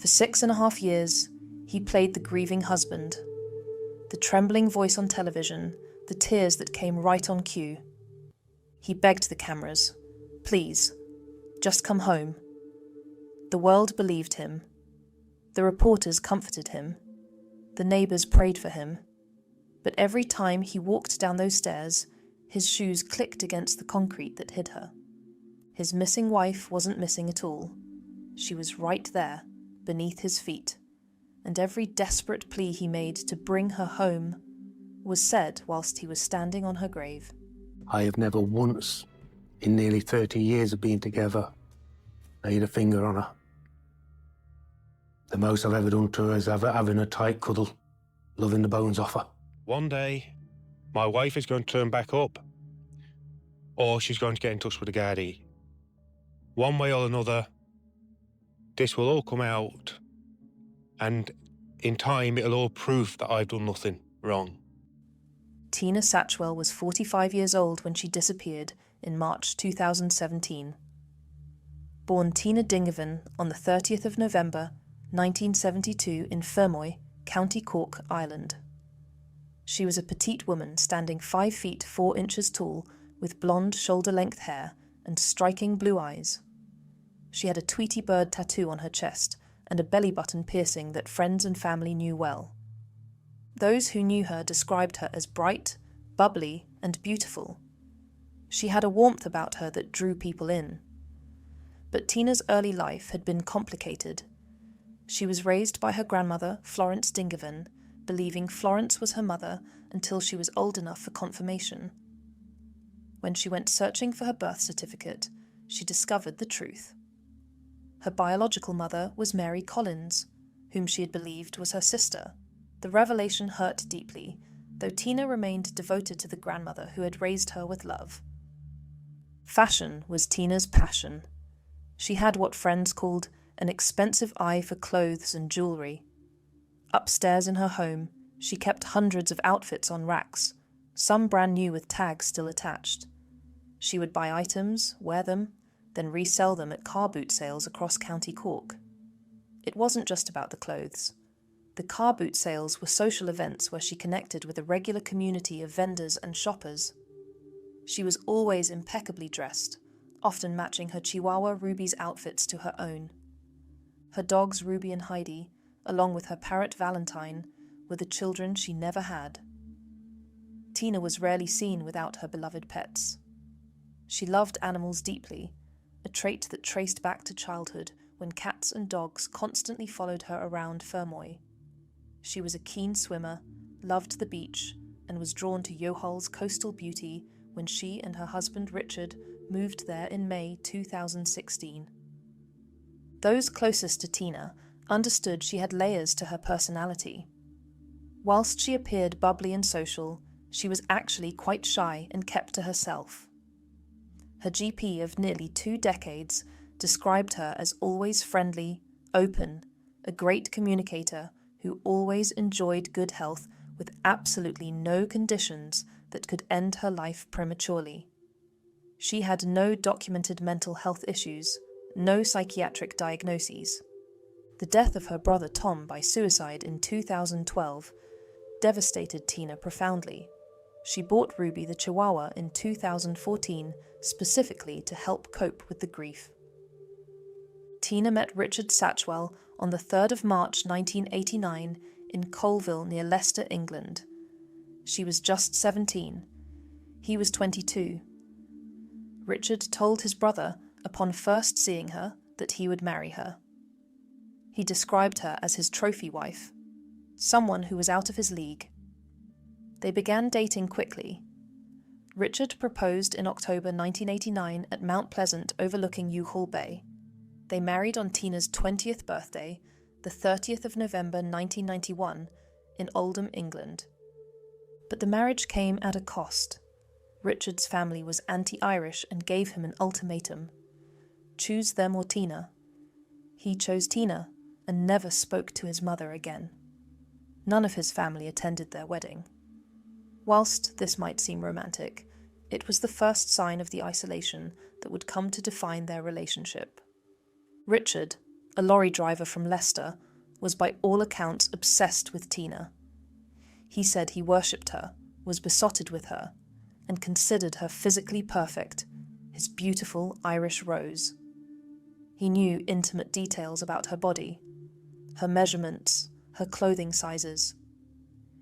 For 6.5 years, he played the grieving husband. The trembling voice on television, the tears that came right on cue. He begged the cameras, "Please, just come home." The world believed him. The reporters comforted him. The neighbours prayed for him. But every time he walked down those stairs, his shoes clicked against the concrete that hid her. His missing wife wasn't missing at all. She was right there, beneath his feet, and every desperate plea he made to bring her home was said whilst he was standing on her grave. I have never once, in nearly 30 years of being together, laid a finger on her. The most I've ever done to her is having a tight cuddle, loving the bones off her. One day, my wife is going to turn back up, or she's going to get in touch with the Gardaí. One way or another, this will all come out, and in time it'll all prove that I've done nothing wrong. Tina Satchwell was 45 years old when she disappeared in March 2017. Born Tina Dingovan on the 30th of November 1972 in Fermoy, County Cork, Ireland. She was a petite woman standing 5 feet 4 inches tall with blonde shoulder-length hair and striking blue eyes. She had a Tweety bird tattoo on her chest and a belly button piercing that friends and family knew well. Those who knew her described her as bright, bubbly, and beautiful. She had a warmth about her that drew people in. But Tina's early life had been complicated. She was raised by her grandmother, Florence Dingovan, believing Florence was her mother until she was old enough for confirmation. When she went searching for her birth certificate, she discovered the truth. Her biological mother was Mary Collins, whom she had believed was her sister. The revelation hurt deeply, though Tina remained devoted to the grandmother who had raised her with love. Fashion was Tina's passion. She had what friends called an expensive eye for clothes and jewellery. Upstairs in her home, she kept hundreds of outfits on racks, some brand new with tags still attached. She would buy items, wear them, then resell them at car boot sales across County Cork. It wasn't just about the clothes. The car boot sales were social events where she connected with a regular community of vendors and shoppers. She was always impeccably dressed, often matching her Chihuahua Ruby's outfits to her own. Her dogs Ruby and Heidi, along with her parrot Valentine, were the children she never had. Tina was rarely seen without her beloved pets. She loved animals deeply, a trait that traced back to childhood when cats and dogs constantly followed her around Fermoy. She was a keen swimmer, loved the beach, and was drawn to Yohol's coastal beauty when she and her husband Richard moved there in May 2016. Those closest to Tina understood she had layers to her personality. Whilst she appeared bubbly and social, she was actually quite shy and kept to herself. Her GP of nearly 2 decades described her as always friendly, open, a great communicator who always enjoyed good health with absolutely no conditions that could end her life prematurely. She had no documented mental health issues, no psychiatric diagnoses. The death of her brother Tom by suicide in 2012 devastated Tina profoundly. She bought Ruby the Chihuahua in 2014 specifically to help cope with the grief. Tina met Richard Satchwell on the 3rd of March 1989 in Colville near Leicester, England. She was just 17. He was 22. Richard told his brother, upon first seeing her, that he would marry her. He described her as his trophy wife, someone who was out of his league. They began dating quickly. Richard proposed in October 1989 at Mount Pleasant overlooking Youghal Bay. They married on Tina's 20th birthday, the 30th of November 1991, in Oldham, England. But the marriage came at a cost. Richard's family was anti-Irish and gave him an ultimatum. Choose them or Tina. He chose Tina and never spoke to his mother again. None of his family attended their wedding. Whilst this might seem romantic, it was the first sign of the isolation that would come to define their relationship. Richard, a lorry driver from Leicester, was by all accounts obsessed with Tina. He said he worshipped her, was besotted with her, and considered her physically perfect, his beautiful Irish rose. He knew intimate details about her body, her measurements, her clothing sizes.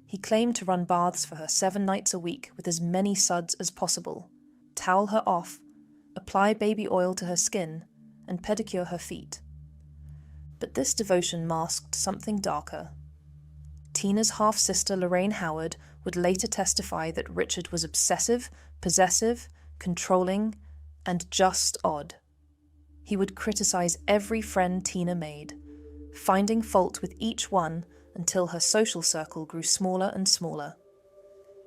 He claimed to run baths for her 7 nights a week with as many suds as possible, towel her off, apply baby oil to her skin, and pedicure her feet. But this devotion masked something darker. Tina's half-sister Lorraine Howard would later testify that Richard was obsessive, possessive, controlling, and just odd. He would criticize every friend Tina made, finding fault with each one until her social circle grew smaller and smaller.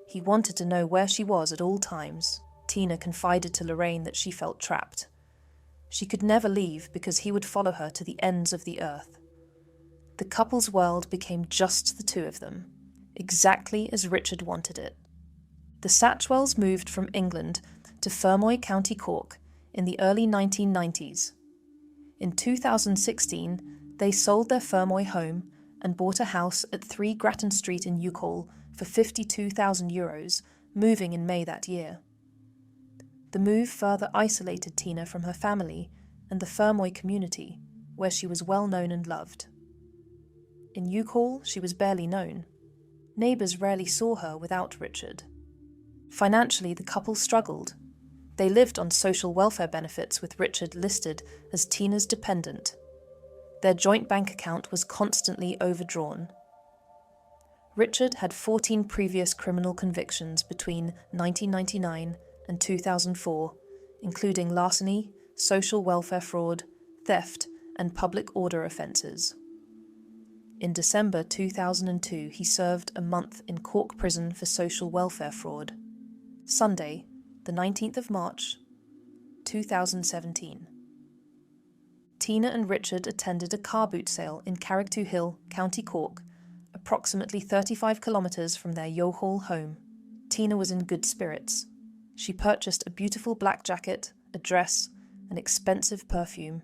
He wanted to know where she was at all times. Tina confided to Lorraine that she felt trapped. She could never leave because he would follow her to the ends of the earth. The couple's world became just the two of them, exactly as Richard wanted it. The Satchwells moved from England to Fermoy, County Cork, in the early 1990s. In 2016, they sold their Fermoy home and bought a house at 3 Grattan Street in Youghal for €52,000, moving in May that year. The move further isolated Tina from her family and the Fermoy community, where she was well known and loved. In Youghal, she was barely known. Neighbours rarely saw her without Richard. Financially, the couple struggled. They lived on social welfare benefits with Richard listed as Tina's dependent. Their joint bank account was constantly overdrawn. Richard had 14 previous criminal convictions between 1999 and 2004, including larceny, social welfare fraud, theft, and public order offences. In December 2002, he served a month in Cork prison for social welfare fraud. Sunday, the 19th of March, 2017. Tina and Richard attended a car boot sale in Carrigtwohill, County Cork, approximately 35 kilometres from their Youghal home. Tina was in good spirits. She purchased a beautiful black jacket, a dress, and expensive perfume.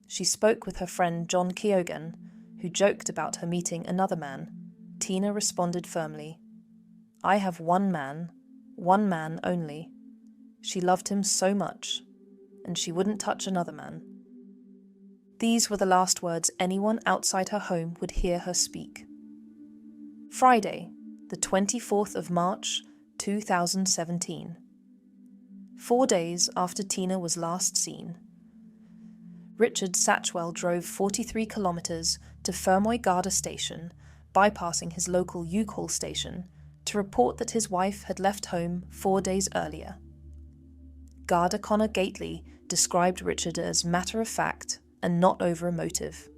She spoke with her friend John Keoghan, who joked about her meeting another man. Tina responded firmly, "I have one man only. She loved him so much, and she wouldn't touch another man." These were the last words anyone outside her home would hear her speak. Friday, the 24th of March, 2017. 4 days after Tina was last seen. Richard Satchwell drove 43 kilometres to Fermoy Garda station, bypassing his local Youghal station, to report that his wife had left home 4 days earlier. Garda Connor Gately described Richard as matter-of-fact and not over emotive.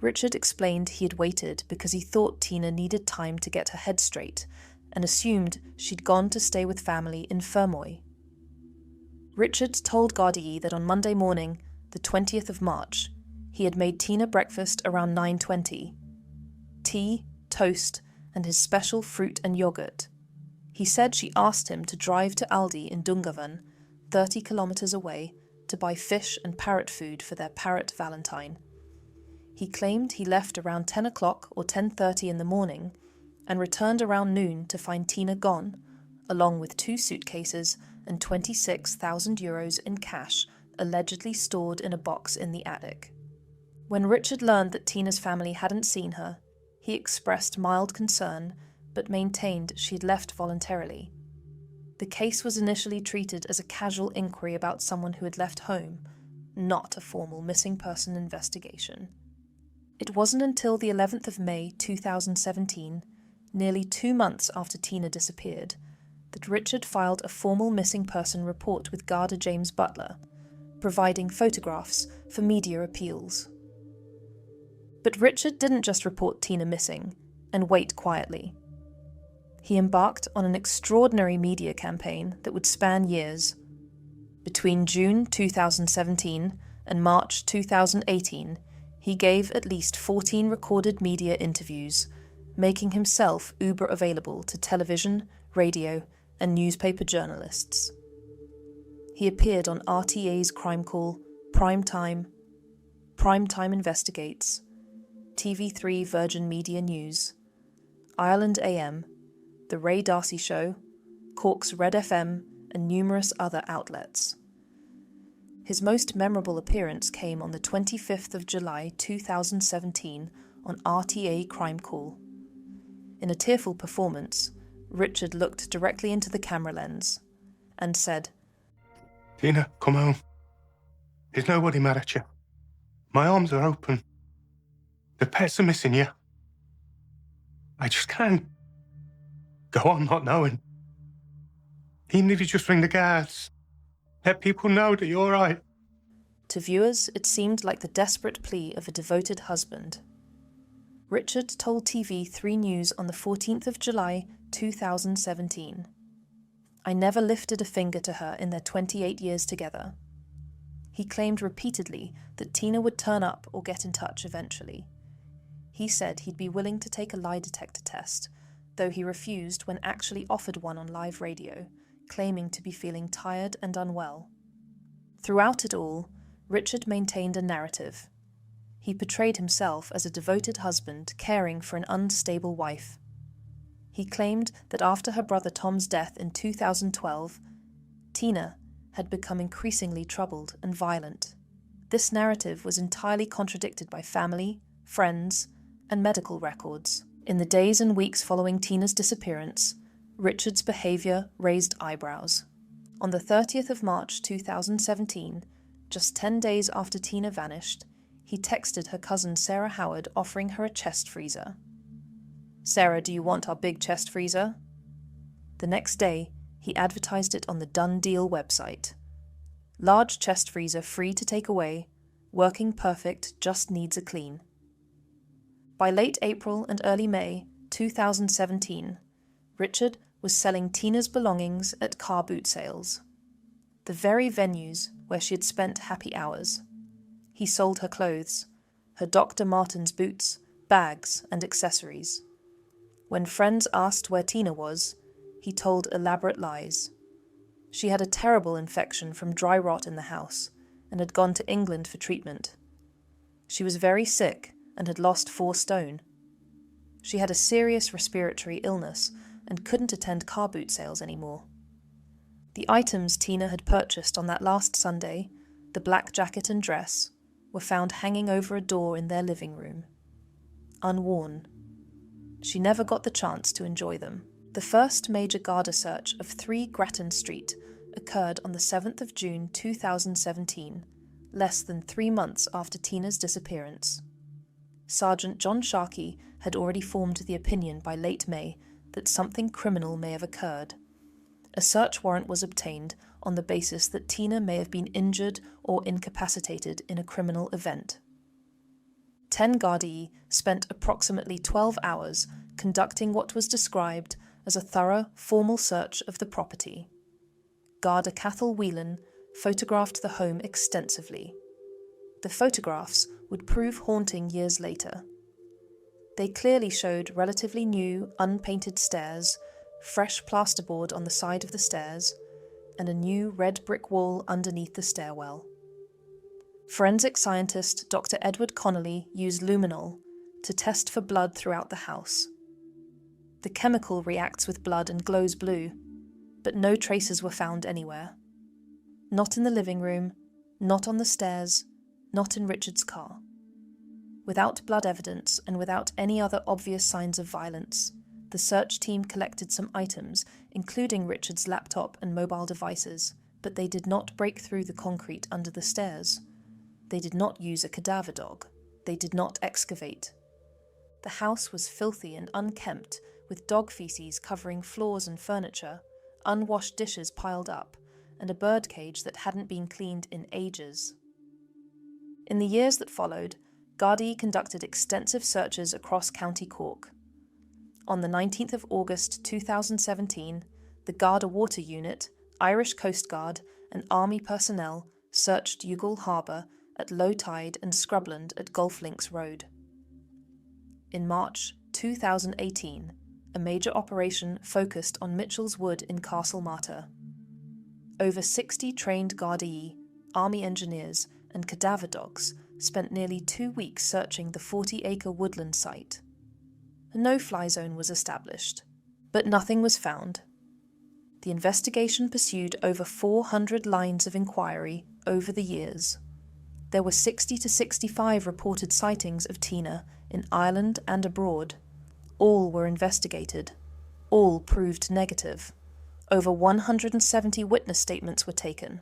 Richard explained he had waited because he thought Tina needed time to get her head straight and assumed she'd gone to stay with family in Fermoy. Richard told Gardaí that on Monday morning, the 20th of March, he had made Tina breakfast around 9:20. Tea, toast, and his special fruit and yoghurt. He said she asked him to drive to Aldi in Dungarvan, 30 kilometres away, to buy fish and parrot food for their parrot Valentine. He claimed he left around 10 o'clock or 10:30 in the morning and returned around noon to find Tina gone, along with 2 suitcases and €26,000 in cash allegedly stored in a box in the attic. When Richard learned that Tina's family hadn't seen her, he expressed mild concern but maintained she'd left voluntarily. The case was initially treated as a casual inquiry about someone who had left home, not a formal missing person investigation. It wasn't until the 11th of May 2017, nearly 2 months after Tina disappeared, that Richard filed a formal missing person report with Garda James Butler, providing photographs for media appeals. But Richard didn't just report Tina missing and wait quietly. He embarked on an extraordinary media campaign that would span years. Between June 2017 and March 2018, he gave at least 14 recorded media interviews, making himself uber available to television, radio, and newspaper journalists. He appeared on RTA's Crime Call, Prime Time, Primetime Investigates, TV3 Virgin Media News, Ireland AM, The Ray Darcy Show, Cork's Red FM, and numerous other outlets. His most memorable appearance came on the 25th of July 2017 on RTA Crime Call. In a tearful performance, Richard looked directly into the camera lens and said, "Tina, come home. There's nobody mad at you. My arms are open. The pets are missing you. I just can't go on not knowing. Even if you just ring the guards, let people know that you're all right." To viewers, it seemed like the desperate plea of a devoted husband. Richard told TV3 News on the 14th of July 2017, "I never lifted a finger to her in their 28 years together." He claimed repeatedly that Tina would turn up or get in touch eventually. He said he'd be willing to take a lie detector test, though he refused when actually offered one on live radio, claiming to be feeling tired and unwell. Throughout it all, Richard maintained a narrative. He portrayed himself as a devoted husband caring for an unstable wife. He claimed that after her brother Tom's death in 2012, Tina had become increasingly troubled and violent. This narrative was entirely contradicted by family, friends, and medical records. In the days and weeks following Tina's disappearance, Richard's behaviour raised eyebrows. On the 30th of March 2017, just 10 days after Tina vanished, he texted her cousin Sarah Howard offering her a chest freezer. "Sarah, do you want our big chest freezer?" The next day, he advertised it on the Done Deal website. "Large chest freezer free to take away, working perfect, just needs a clean." By late April and early May 2017, Richard was selling Tina's belongings at car boot sales, the very venues where she had spent happy hours. He sold her clothes, her Dr. Martens boots, bags, and accessories. When friends asked where Tina was, he told elaborate lies. She had a terrible infection from dry rot in the house and had gone to England for treatment. She was very sick and had lost 4 stone. She had a serious respiratory illness and couldn't attend car boot sales anymore. The items Tina had purchased on that last Sunday, the black jacket and dress, were found hanging over a door in their living room, unworn. She never got the chance to enjoy them. The first major Garda search of 3 Grattan Street occurred on the 7th of June 2017, less than 3 months after Tina's disappearance. Sergeant John Sharkey had already formed the opinion by late May that something criminal may have occurred. A search warrant was obtained on the basis that Tina may have been injured or incapacitated in a criminal event. 10 Gardaí spent approximately 12 hours conducting what was described as a thorough, formal search of the property. Garda Cathal Whelan photographed the home extensively. The photographs would prove haunting years later. They clearly showed relatively new, unpainted stairs, fresh plasterboard on the side of the stairs, and a new red brick wall underneath the stairwell. Forensic scientist Dr. Edward Connolly used luminol to test for blood throughout the house. The chemical reacts with blood and glows blue, but no traces were found anywhere. Not in the living room, not on the stairs, not in Richard's car. Without blood evidence and without any other obvious signs of violence, the search team collected some items, including Richard's laptop and mobile devices, but they did not break through the concrete under the stairs. They did not use a cadaver dog. They did not excavate. The house was filthy and unkempt, with dog feces covering floors and furniture, unwashed dishes piled up, and a birdcage that hadn't been cleaned in ages. In the years that followed, Gardaí conducted extensive searches across County Cork. On the 19th of August 2017, the Garda Water Unit, Irish Coast Guard, and Army personnel searched Youghal Harbour at low tide and Scrubland at Golf Links Road. In March 2018, a major operation focused on Mitchell's Wood in Castlemartyr. Over 60 trained Gardaí, Army engineers, and cadaver dogs spent nearly 2 weeks searching the 40-acre woodland site. A no-fly zone was established, but nothing was found. The investigation pursued over 400 lines of inquiry over the years. There were 60 to 65 reported sightings of Tina in Ireland and abroad. All were investigated. All proved negative. Over 170 witness statements were taken.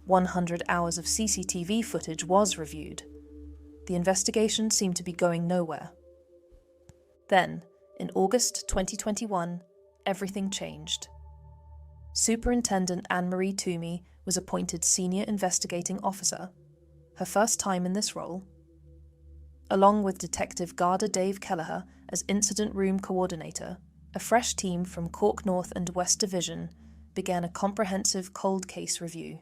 100 hours of CCTV footage was reviewed. The investigation seemed to be going nowhere. Then, in August 2021, everything changed. Superintendent Anne-Marie Toomey was appointed Senior Investigating Officer, her first time in this role. Along with Detective Garda Dave Kelleher as Incident Room Coordinator, a fresh team from Cork North and West Division began a comprehensive cold case review.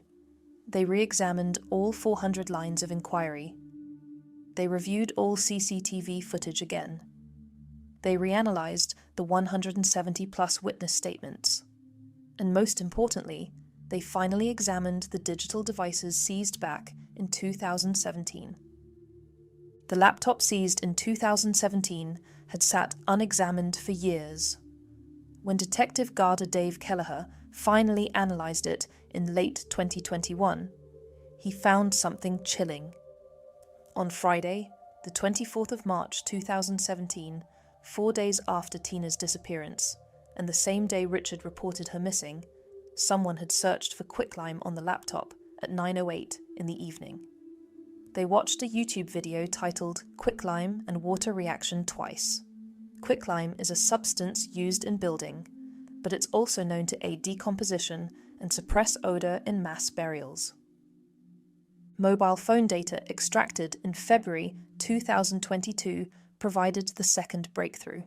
They re-examined all 400 lines of inquiry. They reviewed all CCTV footage again. They reanalyzed the 170-plus witness statements. And most importantly, they finally examined the digital devices seized back in 2017. The laptop seized in 2017 had sat unexamined for years. When Detective Garda Dave Kelleher finally analysed it in late 2021, he found something chilling. On Friday, the 24th of March 2017, 4 days after Tina's disappearance, and the same day Richard reported her missing, someone had searched for quicklime on the laptop at 9:08 in the evening. They watched a YouTube video titled "Quicklime and Water Reaction Twice." Quicklime is a substance used in building, but it's also known to aid decomposition and suppress odour in mass burials. Mobile phone data extracted in February 2022 provided the second breakthrough.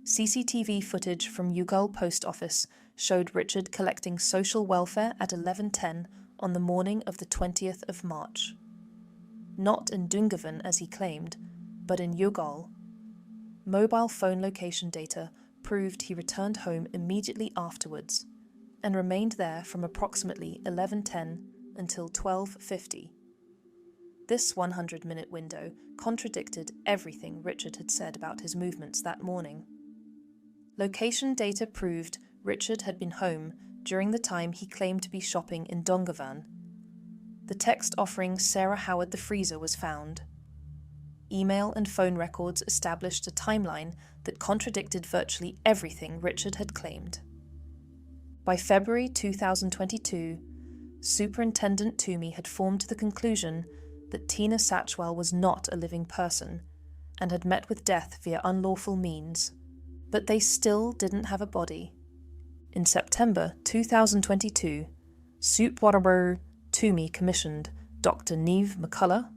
CCTV footage from Youghal Post Office showed Richard collecting social welfare at 11:10 on the morning of the 20th of March. Not in Dungarvan as he claimed, but in Youghal. Mobile phone location data proved he returned home immediately afterwards and remained there from approximately 11:10 until 12:50. This 100-minute window contradicted everything Richard had said about his movements that morning. Location data proved Richard had been home during the time he claimed to be shopping in Dungarvan. The text offering Sarah Howard the freezer was found. Email and phone records established a timeline that contradicted virtually everything Richard had claimed. By February 2022, Superintendent Toomey had formed the conclusion that Tina Satchwell was not a living person and had met with death via unlawful means, but they still didn't have a body. In September 2022, Superintendent Toomey commissioned Dr. Niamh McCullough,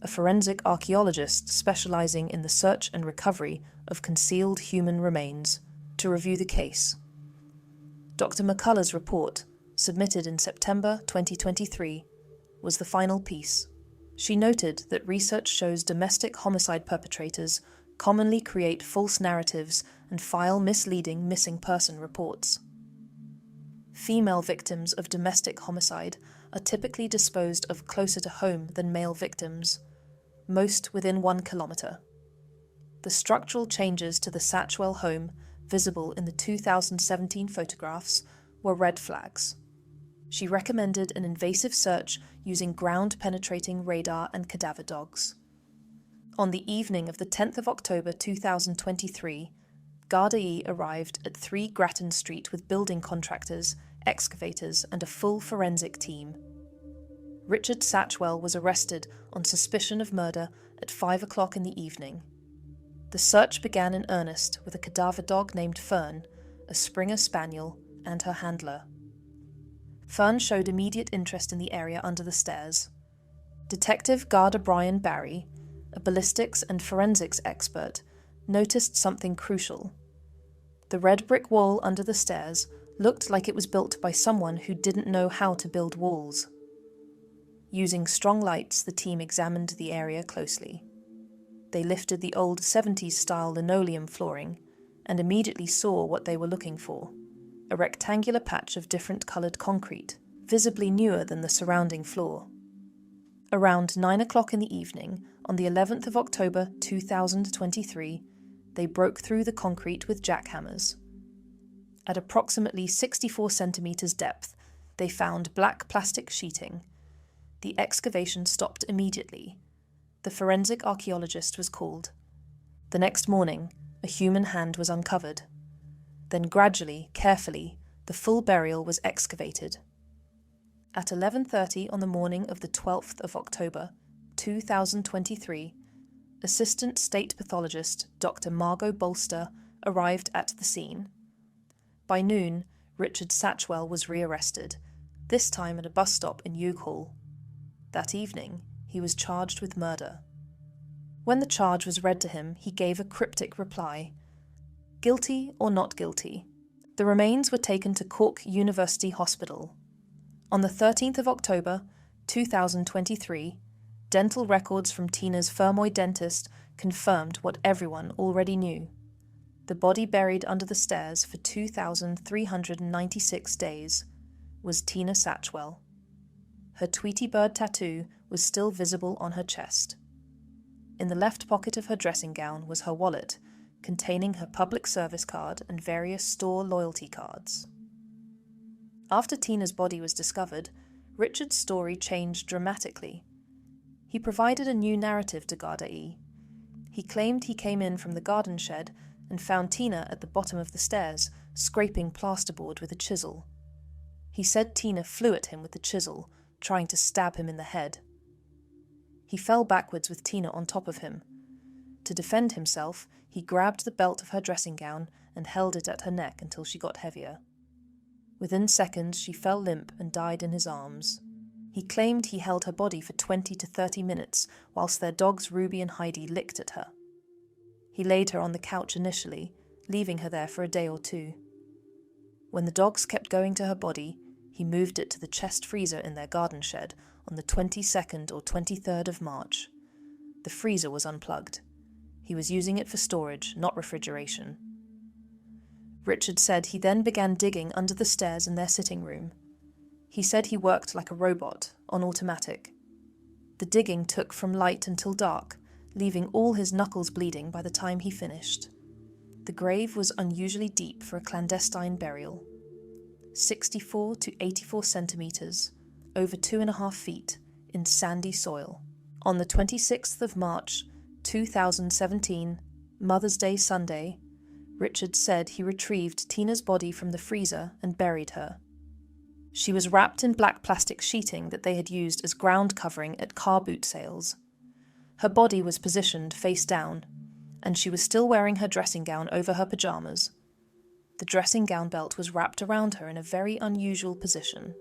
a forensic archaeologist specialising in the search and recovery of concealed human remains, to review the case. Dr. McCullough's report, submitted in September 2023, was the final piece. She noted that research shows domestic homicide perpetrators commonly create false narratives and file misleading missing person reports. Female victims of domestic homicide are typically disposed of closer to home than male victims, most within 1 kilometre. The structural changes to the Satchwell home, visible in the 2017 photographs, were red flags. She recommended an invasive search using ground-penetrating radar and cadaver dogs. On the evening of the 10th of October 2023, Gardaí arrived at 3 Grattan Street with building contractors, excavators and a full forensic team. Richard Satchwell was arrested on suspicion of murder at 5 o'clock in the evening. The search began in earnest with a cadaver dog named Fern, a Springer Spaniel, and her handler. Fern showed immediate interest in the area under the stairs. Detective Garda Brian Barry, a ballistics and forensics expert, noticed something crucial. The red brick wall under the stairs looked like it was built by someone who didn't know how to build walls. Using strong lights, the team examined the area closely. They lifted the old 70s-style linoleum flooring and immediately saw what they were looking for: a rectangular patch of different coloured concrete, visibly newer than the surrounding floor. Around 9 o'clock in the evening, on the 11th of October 2023, they broke through the concrete with jackhammers. At approximately 64 centimetres depth, they found black plastic sheeting. The excavation stopped immediately. The forensic archaeologist was called. The next morning, a human hand was uncovered. Then gradually, carefully, the full burial was excavated. At 11:30 on the morning of the 12th of October, 2023, Assistant State Pathologist Dr. Margot Bolster arrived at the scene. By noon, Richard Satchwell was rearrested, this time at a bus stop in Youghal. That evening, he was charged with murder. When the charge was read to him, he gave a cryptic reply: guilty or not guilty. The remains were taken to Cork University Hospital. On the 13th of October, 2023, dental records from Tina's Fermoy dentist confirmed what everyone already knew. The body buried under the stairs for 2,396 days was Tina Satchwell. Her Tweety bird tattoo was still visible on her chest. In the left pocket of her dressing gown was her wallet, containing her public service card and various store loyalty cards. After Tina's body was discovered, Richard's story changed dramatically. He provided a new narrative to Garda E. He claimed he came in from the garden shed and found Tina at the bottom of the stairs, scraping plasterboard with a chisel. He said Tina flew at him with the chisel, trying to stab him in the head. He fell backwards with Tina on top of him. To defend himself, he grabbed the belt of her dressing gown and held it at her neck until she got heavier. Within seconds, she fell limp and died in his arms. He claimed he held her body for 20 to 30 minutes whilst their dogs Ruby and Heidi licked at her. He laid her on the couch initially, leaving her there for a day or two. When the dogs kept going to her body, he moved it to the chest freezer in their garden shed on the 22nd or 23rd of March. The freezer was unplugged. He was using it for storage, not refrigeration. Richard said he then began digging under the stairs in their sitting room. He said he worked like a robot, on automatic. The digging took from light until dark, leaving all his knuckles bleeding by the time he finished. The grave was unusually deep for a clandestine burial. 64 to 84 centimetres, over 2.5 feet, in sandy soil. On the 26th of March, 2017, Mother's Day Sunday, Richard said he retrieved Tina's body from the freezer and buried her. She was wrapped in black plastic sheeting that they had used as ground covering at car boot sales. Her body was positioned face down, and she was still wearing her dressing gown over her pyjamas. The dressing gown belt was wrapped around her in a very unusual position.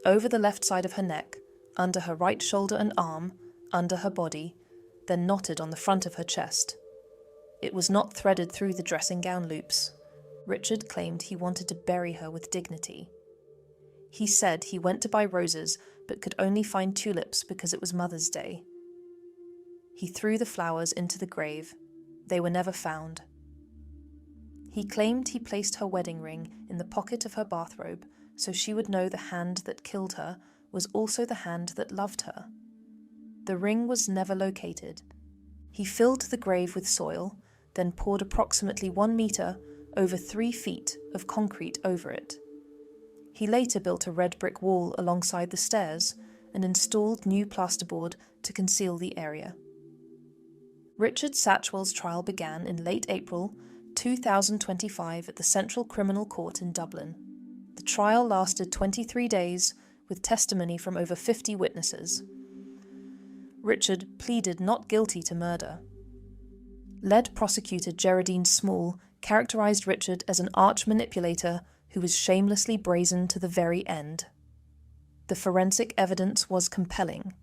Over the left side of her neck, under her right shoulder and arm, under her body, then knotted on the front of her chest. It was not threaded through the dressing gown loops. Richard claimed he wanted to bury her with dignity. He said he went to buy roses but could only find tulips because it was Mother's Day. He threw the flowers into the grave. They were never found. He claimed he placed her wedding ring in the pocket of her bathrobe so she would know the hand that killed her was also the hand that loved her. The ring was never located. He filled the grave with soil, then poured approximately 1 metre, over 3 feet, of concrete over it. He later built a red brick wall alongside the stairs and installed new plasterboard to conceal the area. Richard Satchwell's trial began in late April 2025 at the Central Criminal Court in Dublin. The trial lasted 23 days, with testimony from over 50 witnesses. Richard pleaded not guilty to murder. Lead prosecutor Geraldine Small characterised Richard as an arch manipulator who was shamelessly brazen to the very end. The forensic evidence was compelling.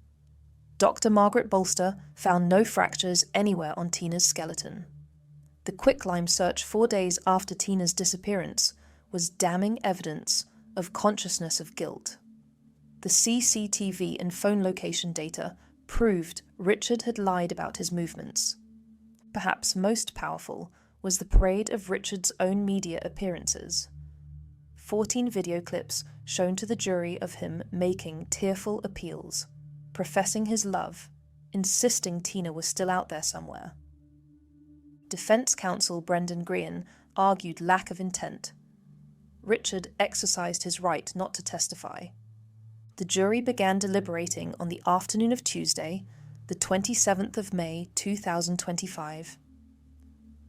Dr. Margaret Bolster found no fractures anywhere on Tina's skeleton. The quicklime search 4 days after Tina's disappearance was damning evidence of consciousness of guilt. The CCTV and phone location data proved Richard had lied about his movements. Perhaps most powerful was the parade of Richard's own media appearances. 14 video clips shown to the jury of him making tearful appeals. professing his love, insisting Tina was still out there somewhere. Defence counsel Brendan Grehan argued lack of intent. Richard exercised his right not to testify. The jury began deliberating on the afternoon of Tuesday, the 27th of May 2025.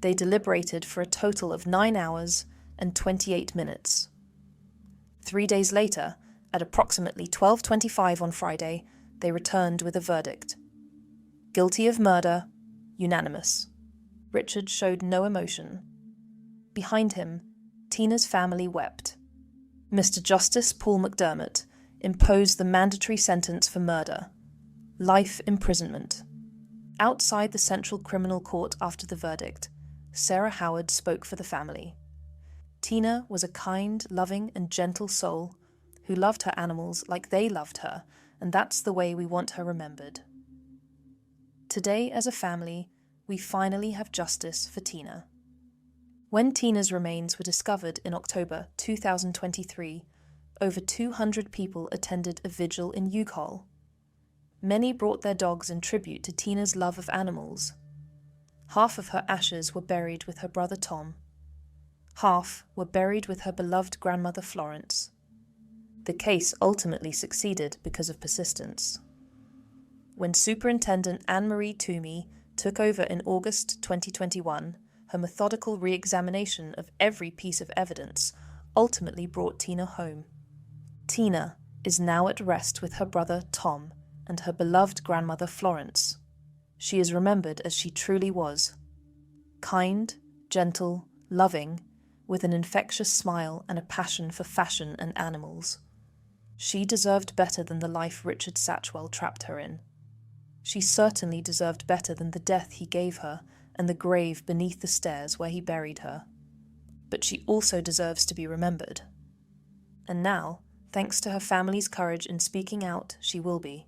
They deliberated for a total of 9 hours and 28 minutes. 3 days later, at approximately 12:25 on Friday, they returned with a verdict. Guilty of murder, unanimous. Richard showed no emotion. Behind him, Tina's family wept. Mr. Justice Paul McDermott imposed the mandatory sentence for murder, life imprisonment. Outside the Central Criminal Court after the verdict, Sarah Howard spoke for the family. Tina was a kind, loving, and gentle soul who loved her animals like they loved her, and that's the way we want her remembered. Today, as a family, we finally have justice for Tina. When Tina's remains were discovered in October 2023, over 200 people attended a vigil in Youghal. Many brought their dogs in tribute to Tina's love of animals. Half of her ashes were buried with her brother Tom. Half were buried with her beloved grandmother Florence. The case ultimately succeeded because of persistence. When Superintendent Anne-Marie Toomey took over in August 2021, her methodical re-examination of every piece of evidence ultimately brought Tina home. Tina is now at rest with her brother Tom and her beloved grandmother Florence. She is remembered as she truly was. Kind, gentle, loving, with an infectious smile and a passion for fashion and animals. She deserved better than the life Richard Satchwell trapped her in. She certainly deserved better than the death he gave her and the grave beneath the stairs where he buried her. But she also deserves to be remembered. And now, thanks to her family's courage in speaking out, she will be.